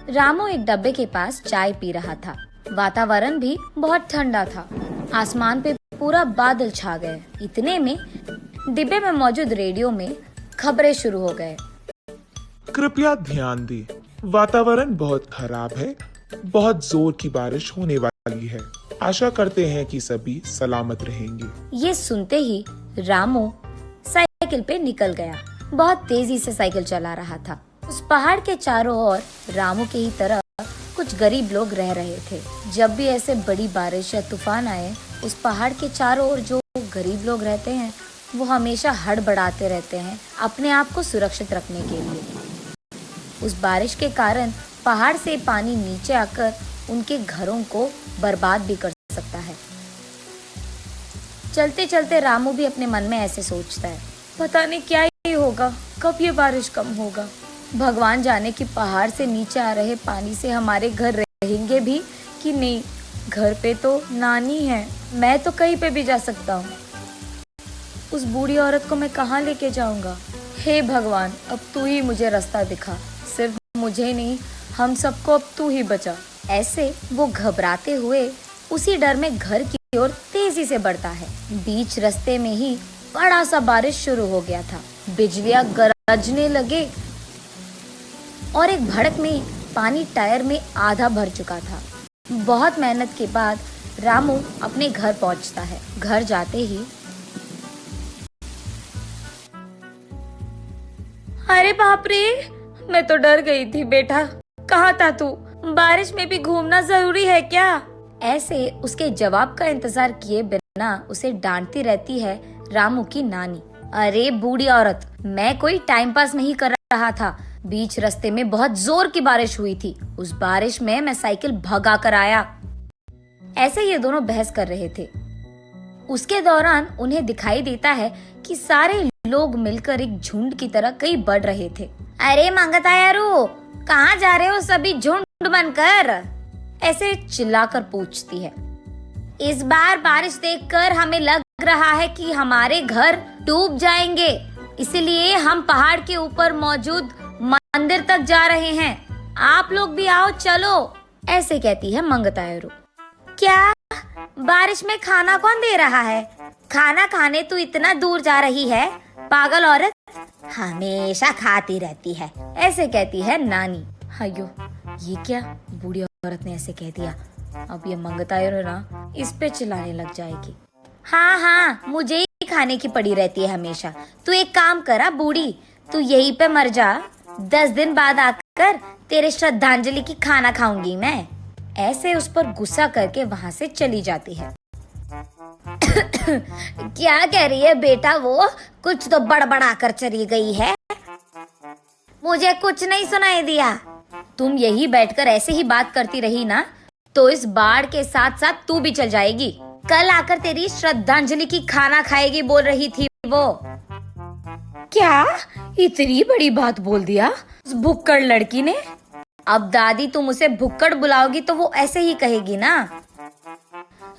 रामू एक डब्बे के पास चाय पी रहा था। वातावरण भी बहुत ठंडा था। आसमान पे पूरा बादल छा गए। इतने में डिब्बे में मौजूद रेडियो में खबरें शुरू हो गए। कृपया ध्यान दें, वातावरण बहुत खराब है। बहुत जोर की बारिश होने वाली है। आशा करते हैं कि सभी सलामत रहेंगे। ये सुनते ही रामू साइकिल पे निकल गया। बहुत तेजी से साइकिल चला रहा था। उस पहाड़ के चारों ओर रामू के ही तरह कुछ गरीब लोग रह रहे थे। जब भी ऐसे बड़ी बारिश या तूफान आए, उस पहाड़ के चारों ओर जो गरीब लोग रहते हैं वो हमेशा हड़बड़ाते रहते हैं अपने आप को सुरक्षित रखने के लिए। उस बारिश के कारण पहाड़ से पानी नीचे आकर उनके घरों को बर्बाद भी कर सकता है। चलते चलते रामू भी अपने मन में ऐसे सोचता है, पता नहीं क्या ही होगा, कब ये बारिश कम होगा। भगवान जाने कि पहाड़ से नीचे आ रहे पानी से हमारे घर रहेंगे भी कि नहीं। घर पे तो नानी है, मैं तो कहीं पे भी जा सकता हूँ। उस बूढ़ी औरत को मैं कहाँ लेके जाऊंगा? हे भगवान, अब तू ही मुझे रास्ता दिखा। सिर्फ मुझे नहीं, हम सबको अब तू ही बचा। ऐसे वो घबराते हुए उसी डर में घर की ओर तेजी से बढ़ता है। बीच रास्ते में ही बड़ा सा बारिश शुरू हो गया था। बिजलियां गरजने लगे और एक भड़क में पानी टायर में आधा भर चुका था। बहुत मेहनत के बाद रामू अपने घर पहुंचता है। घर जाते ही, अरे बाप रे, मैं तो डर गई थी बेटा। कहाँ था तू? बारिश में भी घूमना जरूरी है क्या? ऐसे उसके जवाब का इंतजार किए बिना उसे डांटती रहती है रामू की नानी। अरे बूढ़ी औरत, मैं कोई टाइम पास नहीं कर रहा था। बीच रास्ते में बहुत जोर की बारिश हुई थी। उस बारिश में मैं साइकिल भगा कर आया। ऐसे ये दोनों बहस कर रहे थे। उसके दौरान उन्हें दिखाई देता है कि सारे लोग मिलकर एक झुंड की तरह कहीं बढ़ रहे थे। अरे मंगतायारू, कहाँ जा रहे हो सभी झुंड बनकर? ऐसे चिल्लाकर पूछती है। इस बार बारिश देखकर हमें लग रहा है कि हमारे घर डूब जाएंगे, इसलिए हम पहाड़ के ऊपर मौजूद मंदिर तक जा रहे हैं। आप लोग भी आओ, चलो। ऐसे कहती है मंगतायरू। क्या बारिश में खाना कौन दे रहा है? खाना खाने तू इतना दूर जा रही है? पागल औरत, हमेशा खाती रहती है। ऐसे कहती है नानी। अयो, ये क्या? बूढ़ी औरत ने ऐसे कह दिया। अब ये मंगतायरू ना इस पे चिल्लाने लग जाएगी। हाँ हाँ, मुझे ही खाने की पड़ी रहती है हमेशा। तू एक काम करा बूढ़ी, तू यहीं पे मर जा। 10 दिन बाद आकर तेरे श्रद्धांजलि की खाना खाऊंगी मैं। ऐसे उस पर गुस्सा करके वहाँ से चली जाती है। क्या कह रही है बेटा वो? कुछ तो बड़बड़ा कर चली गई है। मुझे कुछ नहीं सुनाई दिया। तुम यही बैठकर ऐसे ही बात करती रही ना, तो इस बाढ़ के साथ साथ तू भी चल जाएगी। कल आकर तेरी श्रद्धांजलि की खाना खाएगी बोल रही थी वो। क्या इतनी बड़ी बात बोल दिया उस भुक्कड़ लड़की ने? अब दादी तुम उसे भुक्कड़ बुलाओगी तो वो ऐसे ही कहेगी ना।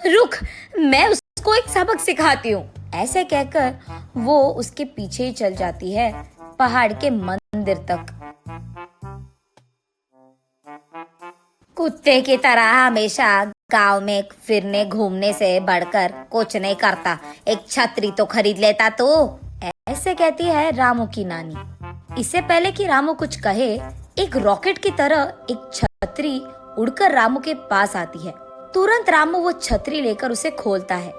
रुक, मैं उसको एक सबक सिखाती हूँ। ऐसे कहकर वो उसके पीछे ही चल जाती है पहाड़ के मंदिर तक। कुत्ते की तरह हमेशा गांव में फिरने घूमने से बढ़कर कुछ नहीं करता। एक छतरी तो खरीद लेता तू। ऐसे कहती है रामू की नानी। इससे पहले कि रामू कुछ कहे, एक रॉकेट की तरह एक छतरी उड़कर रामू के पास आती है। तुरंत रामू वो छतरी लेकर उसे खोलता है।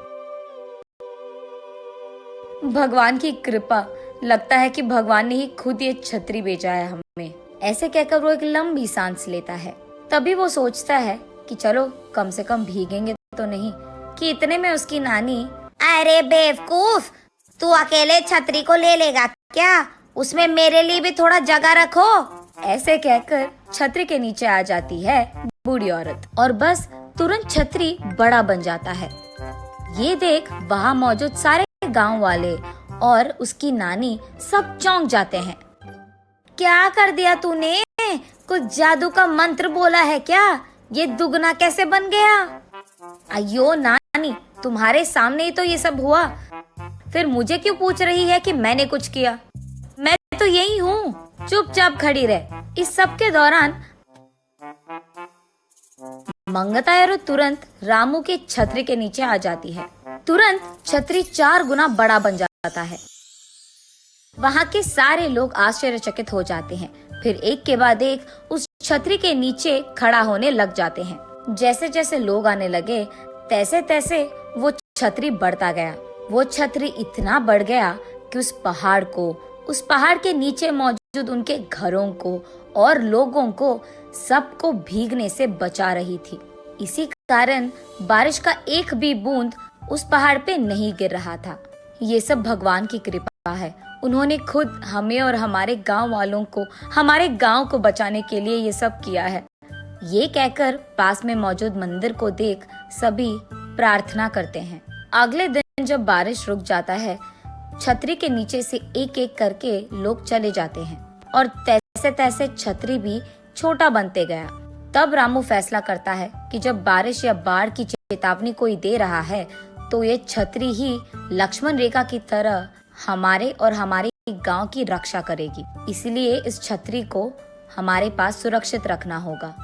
भगवान की कृपा, लगता है कि भगवान ने ही खुद ये छतरी भेजा है हमें। ऐसे कहकर वो एक लंबी सांस लेता है। तभी वो सोचता है कि चलो कम से कम भीगेंगे तो नहीं। कि इतने में उसकी नानी, अरे बेवकूफ, तू अकेले छतरी को ले लेगा क्या? उसमें मेरे लिए भी थोड़ा जगह रखो। ऐसे कहकर छतरी के नीचे आ जाती है बूढ़ी औरत और बस तुरंत छतरी बड़ा बन जाता है। ये देख वहाँ मौजूद सारे गांव वाले और उसकी नानी सब चौंक जाते हैं। क्या कर दिया तूने? कुछ जादू का मंत्र बोला है क्या? ये दुगना कैसे बन गया? अयो नानी, तुम्हारे सामने ही तो ये सब हुआ, फिर मुझे क्यों पूछ रही है कि मैंने कुछ किया? मैं तो यही हूँ, चुपचाप खड़ी रह। इस सब के दौरान मंगतायरू तुरंत रामू के छतरी के नीचे आ जाती है। तुरंत छतरी 4 गुना बड़ा बन जाता है। वहाँ के सारे लोग आश्चर्यचकित हो जाते हैं। फिर एक के बाद एक उस छतरी के नीचे खड़ा होने लग जाते हैं। जैसे जैसे लोग आने लगे तैसे तैसे वो छतरी बढ़ता गया। वो छतरी इतना बढ़ गया कि उस पहाड़ के नीचे मौजूद उनके घरों को और लोगों को सबको भीगने से बचा रही थी। इसी कारण बारिश का एक भी बूंद उस पहाड़ पे नहीं गिर रहा था। ये सब भगवान की कृपा है। उन्होंने खुद हमें और हमारे गांव वालों को, हमारे गांव को बचाने के लिए ये सब किया है। ये कहकर पास में मौजूद मंदिर को देख सभी प्रार्थना करते हैं। अगले दिन जब बारिश रुक जाता है, छतरी के नीचे से एक एक करके लोग चले जाते हैं और तैसे तैसे छतरी भी छोटा बनते गया। तब रामू फैसला करता है कि जब बारिश या बाढ़ की चेतावनी कोई दे रहा है तो ये छतरी ही लक्ष्मण रेखा की तरह हमारे और हमारे गांव की रक्षा करेगी। इसलिए इस छतरी को हमारे पास सुरक्षित रखना होगा।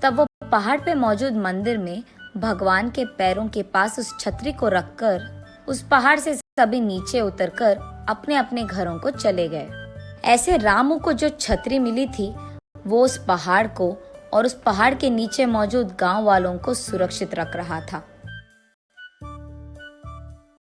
तब वो पहाड़ पे मौजूद मंदिर में भगवान के पैरों के पास उस छतरी को रखकर उस पहाड़ से सभी नीचे उतरकर अपने अपने घरों को चले गए। ऐसे रामू को जो छतरी मिली थी वो उस पहाड़ को और उस पहाड़ के नीचे मौजूद गांव वालों को सुरक्षित रख रहा था।